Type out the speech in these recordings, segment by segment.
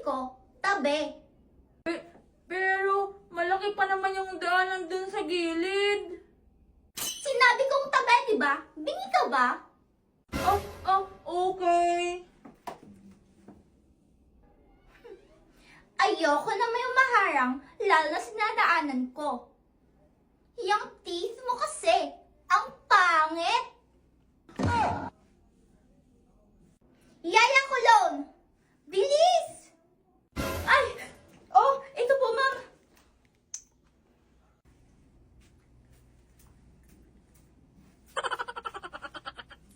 ko, tabi. Pero malaki pa naman yung daanan dun sa gilid. Sinabi kong tabi, di ba? Bingi ka ba? Okay. Ayoko na may umaharang, lalo na sinadaanan ko. Yung teeth mo kasi, ang pangit. Yaya Kulon! Bilis! Ito po, ma'am.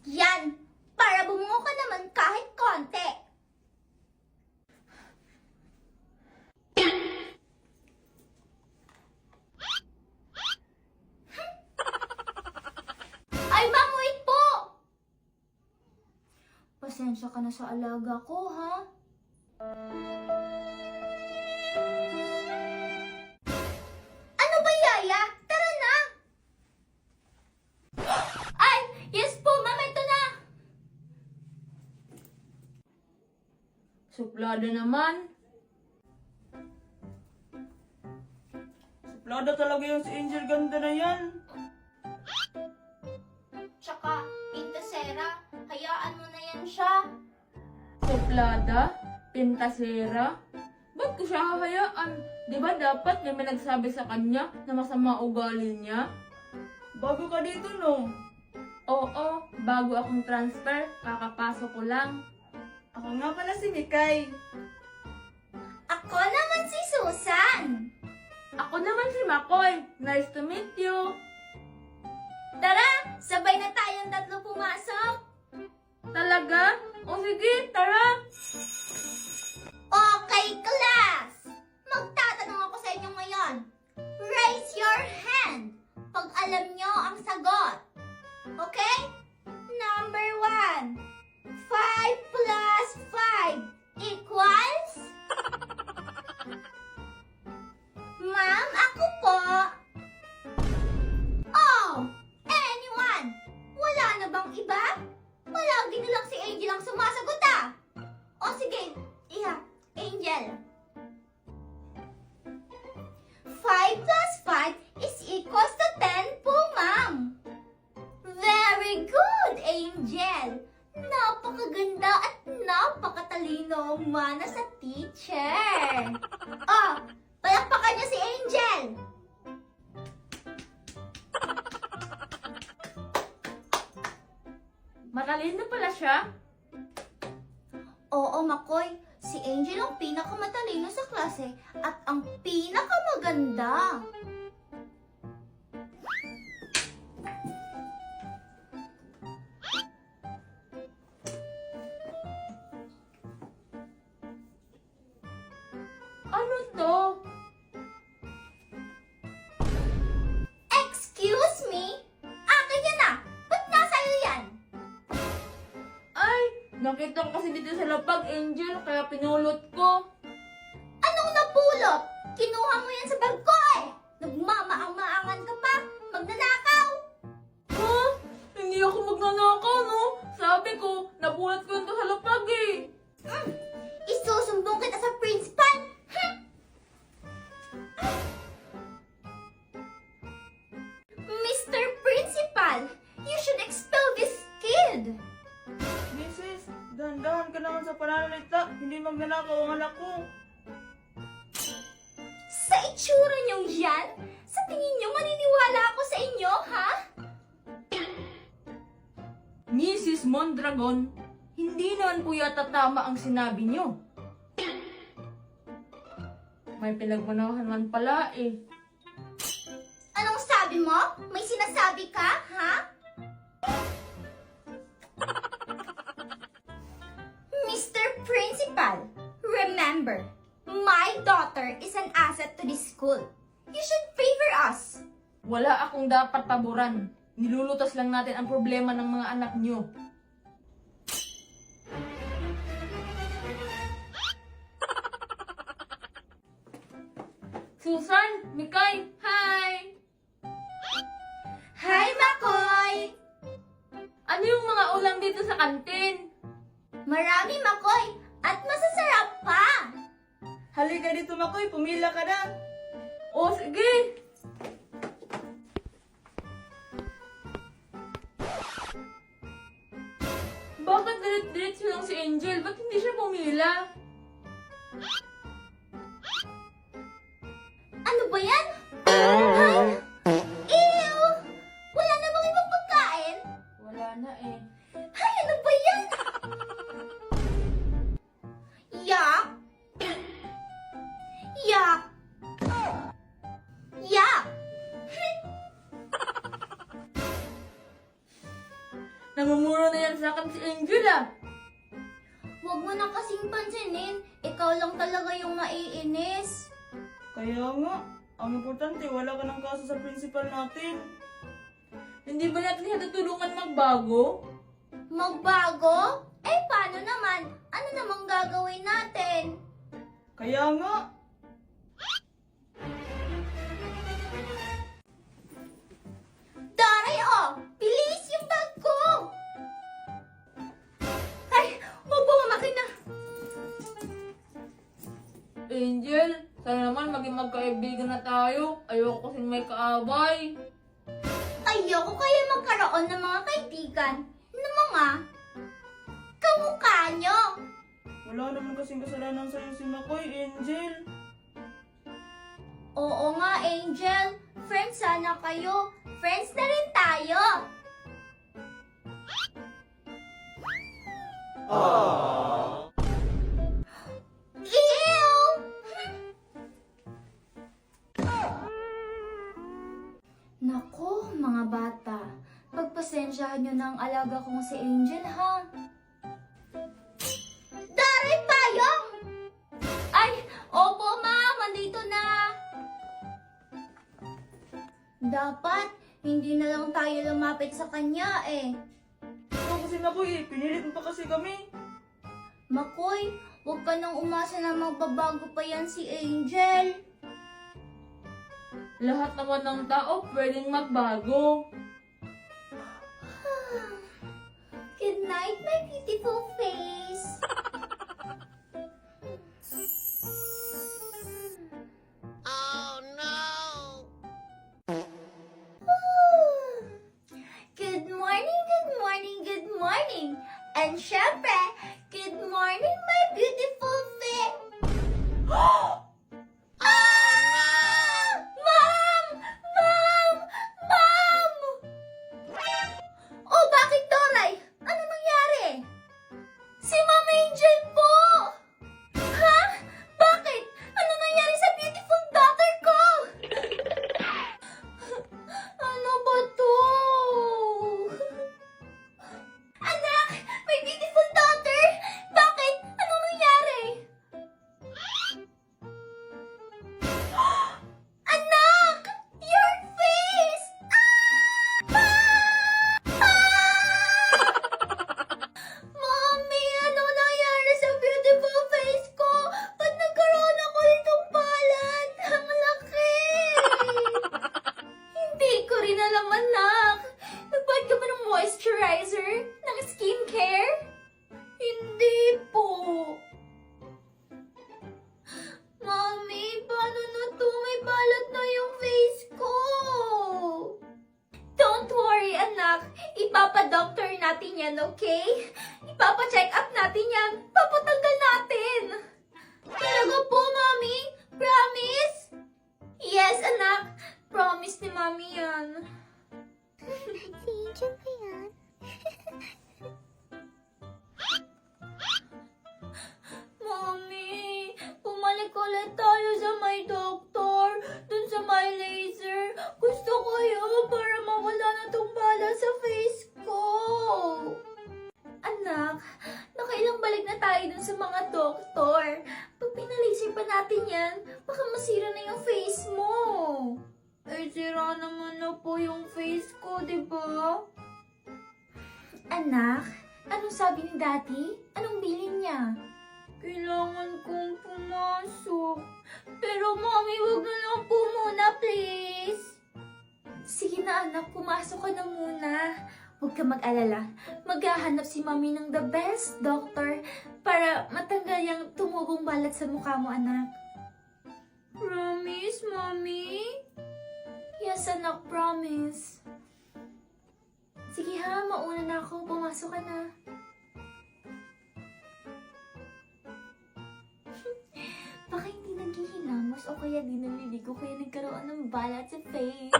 Yan, para bumungo ka naman kahit konti. Ay, ma'am, wait po! Pasensya ka na sa alaga ko, ha? Ano ba, Yaya? Tara na! Ay, yes po, ma'am, ito na! Suplada naman. Suplada talaga yung si Angel, ganda na yan. Tsaka, Tita Sera, hayaan mo na yan siya. Suplada? Pintasera? Ba't ko siya hahayaan? Di ba dapat may nagsabi sa kanya na masama ugali niya? Bago ka dito, no? Oo, bago akong transfer, kakapasok ko lang. Ako nga pala si Mikay. Ako naman si Susan. Ako naman si Makoy. Nice to meet you. Tara, sabay na tayong tatlo pumasok. Talaga? O sige, tara. Okay, class! Magtatanong ako sa inyo ngayon. Raise your hand pag alam nyo ang sagot. Okay? Number 1. 5 plus 5 equals? Ma'am, ako po. Oh, anyone? Wala na bang iba? Palagi na lang si Angel ang sumasagot ah. O sige, Angel. 5 plus 5 is equals to 10 po, ma'am. Very good, Angel. Napakaganda at napakatalino ang mana sa teacher. Oh, palakpakan niyo si Angel. Matalino pala siya. Oo, Makoy. Si Angel ang pinakamatalino sa klase at ang pinakamaganda. Ano to? Excuse me? Akin yan ah! Ba't nasa'yo yan? Ay, nakita ko kasi dito sa lapag, Angel, kaya pinulot ko. Anong napulot? Kinuha mo yan sa bag ko eh! Nagmamaang-maangan ka pa! Magnanakaw! Ha? Hindi ako magnanakaw, no? Sabi ko, napulot ko ito sa lapag eh. Isusumbong kita sa principal! Mr. Principal, you should expel this kid! Mrs., dahan-dahan ka naman sa pananalita. Hindi magnanakaw ang anak ko. Sa itsura niyong yan? Sa tingin niyo maniniwala ako sa inyo, ha? Mrs. Mondragon, hindi naman po yata tama ang sinabi niyo. May pinagmanahan man pala eh. Anong sabi mo? May sinasabi ka, ha? Mr. Principal, remember, my daughter is an asset to this school. You should favor us. Wala akong dapat paboran. Nilulutas lang natin ang problema ng mga anak niyo. Susan, Mikay, hi! Hi, Makoy! Ano yung mga ulam dito sa kantin? Marami, Makoy, at masasarap pa. halika dito, Makoy. Pumila ka na. O, sige. Bakit diretso lang si Angel? Ba't hindi siya pumila? Ano ba yan? Ay! Ew! Wala na bang ibang pagkain? Wala na eh. Ay, ano ba yan? Yak! Yak! Yak! Namumuro na yan sa akin si Angel ah. Huwag mo na kasing pansinin. Ikaw lang talaga yung naiinis. Kaya nga, ang importante, wala ka ng kaso sa principal natin. Hindi ba natin siya tutulungan magbago? Magbago? Eh, paano naman? Ano namang gagawin natin? Kaya nga, Daray, oh! Bilis yung bag ko! Ay, huwag bumamakina na. Angel, sana naman maging magkaibigan na tayo. Ayoko kasing may kaaway. Ayoko kaya magkaroon ng mga kaibigan ng mga kamukha nyo. wala naman kasing kasalanan sa'yo si Makoy, Angel. Oo nga, Angel. Friends sana kayo. Friends na rin tayo. Ew! Nako, mga bata. Pagpasensyahan nyo na ang alaga kong si Angel, ha? Daray payong! Ay, opo ma'am, andito na. Dapat, hindi na lang tayo lumapit sa kanya eh. Ikaw kasi Makoy, pinilit mo pa kasi kami. Makoy, huwag ka nang umasa na magbabago pa yan si Angel. Lahat naman ng tao pwedeng magbago. Good night, my beautiful face. Good morning, good morning, good morning. And syempre, good morning, my beautiful face. Ah! Mom! Mom! Mom! Oh, bakit, Doray? Ano nangyari? Si Ma'am Angel po! Ha? Bakit? Ano nangyari sa beautiful daughter ko? Ano ba to? Anak! My beautiful daughter! Bakit? Ano nangyari? Anak! Your face! Mommy, ano nangyari sa beautiful face ko? Ba't nagkaroon ako itong balat? Ang laki! Hindi ko rin alam, anak. Nagbayad ka ba ng moisturizer? Ng skincare? Hindi po. Mommy, paano na to? May balat na yung face ko. Don't worry, anak. Ipapa-doctor natin yan, okay? Ipapa-check up natin yan. Papatanggal natin. Talaga po, Mommy? Promise? Yes, anak. Promise ni Mommy yan. Si Angel ba yan? Mommy, bumalik ulit tayo sa may doktor. Dun sa may laser. Gusto ko yun para mawala na tong bala sa face ko. Anak, nakailang balik na tayo dun sa mga doktor. Pag pinalaser pa natin yan, baka masira na yung face mo. Eh, sira naman na po yung face ko, di ba? Anak, anong sabi ni Daddy? Anong bilin niya? Kailangan kong pumasok. Pero Mommy, wag na lang po muna, please. Sige na anak, pumasok ka na muna. Huwag ka mag-alala. Maghahanap si Mommy ng the best doctor para matanggal yung tumubong balat sa mukha mo, anak. Promise, Mommy? Yes, anak, promise. Sige ha, mauna na ako. Pumasok ka na. Baka hindi naghihilamos o kaya di naliligo kaya nagkaroon ng balat sa face.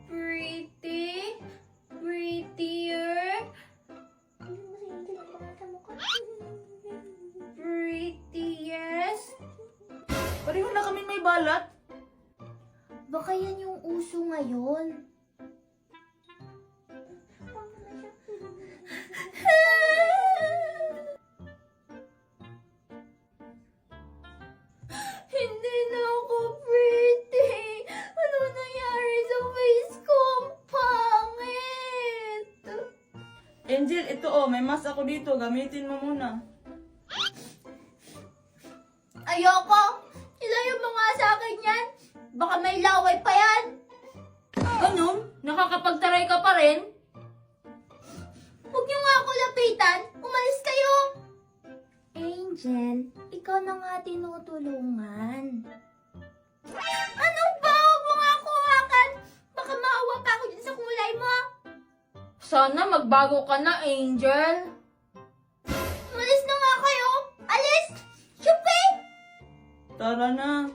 Pretty? Prettier? Prettiest? Pareho na kami may balat. Baka yan yung uso ngayon. Hindi na ako pretty. Ano nangyari sa face ko? Ang pangit. Angel, ito oh, may mask ako dito. Gamitin mo muna. Ayoko. Ilayo mo nga sa akin yan. Baka may laway pa yan. Ganun? Nakakapagtaray ka pa rin? Huwag niyo nga ako lapitan. Umalis kayo. Angel, ikaw na nga tinutulungan. Anong ba? Huwag mo nga ako hawakan. Baka maawa pa ako dyan sa kulay mo. Sana magbago ka na, Angel. Umalis na nga kayo. Alis! Chupi! Tara na.